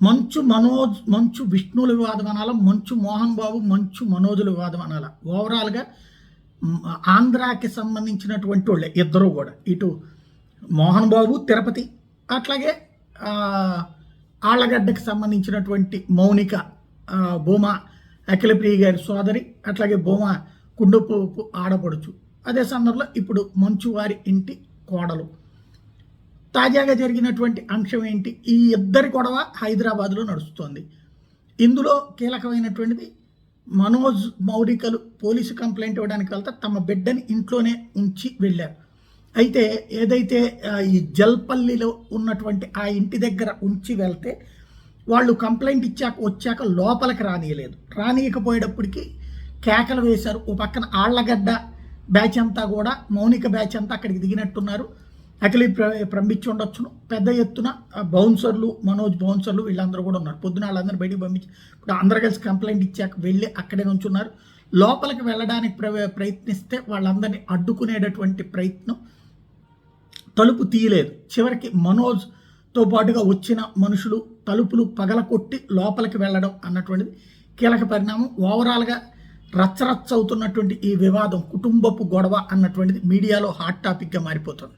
మంచు విష్ణువుల వివాదం అనాలా, మంచు మోహన్ బాబు, మంచు మనోజుల వివాదం అనాలా. ఓవరాల్గా ఆంధ్రాకి సంబంధించినటువంటి వాళ్ళే ఇద్దరు కూడా, ఇటు మోహన్ బాబు తిరుపతి, అట్లాగే ఆళ్లగడ్డకి సంబంధించినటువంటి మౌనిక, భూమా అఖిలప్రియ గారి సోదరి, అట్లాగే భూమా కుండపు ఆడపడుచు. అదే సందర్భంలో ఇప్పుడు మంచు వారి ఇంటి కోడలు. తాజాగా జరిగినటువంటి అంశం ఏంటి? ఈ ఇద్దరి గొడవ హైదరాబాద్లో నడుస్తోంది. ఇందులో కీలకమైనటువంటిది, మనోజ్ మౌలికలు పోలీసు కంప్లైంట్ ఇవ్వడానికి వెళ్తే తమ బిడ్డని ఇంట్లోనే ఉంచి వెళ్ళారు. అయితే ఏదైతే ఈ జల్పల్లిలో ఉన్నటువంటి ఆ ఇంటి దగ్గర ఉంచి వెళ్తే వాళ్ళు కంప్లైంట్ వచ్చాక లోపలికి రానియలేదు. రానియకపోయేటప్పటికి కేకలు వేశారు. ఓ పక్కన ఆళ్లగడ్డ బ్యాచ్ అంతా కూడా, మౌనిక బ్యాచ్ అంతా అక్కడికి దిగినట్టున్నారు. అఖిలి పంపించి ఉండొచ్చును. పెద్ద ఎత్తున బౌన్సర్లు, మనోజ్ బౌన్సర్లు వీళ్ళందరూ కూడా ఉన్నారు. పొద్దున వాళ్ళందరూ బయటికి పంపించి ఇప్పుడు అందరూ కలిసి కంప్లైంట్ ఇచ్చాక వెళ్ళి అక్కడే నుంచున్నారు. లోపలికి వెళ్ళడానికి ప్రయత్నిస్తే వాళ్ళందరినీ అడ్డుకునేటటువంటి ప్రయత్నం, తలుపు తీయలేదు. చివరికి మనోజ్తో పాటుగా వచ్చిన మనుషులు తలుపులు పగలకొట్టి లోపలికి వెళ్ళడం అన్నటువంటిది కీలక పరిణామం. ఓవరాల్గా రచ్చరచ్చ అవుతున్నటువంటి ఈ వివాదం, కుటుంబపు గొడవ అన్నటువంటిది మీడియాలో హాట్ టాపిక్గా మారిపోతుంది.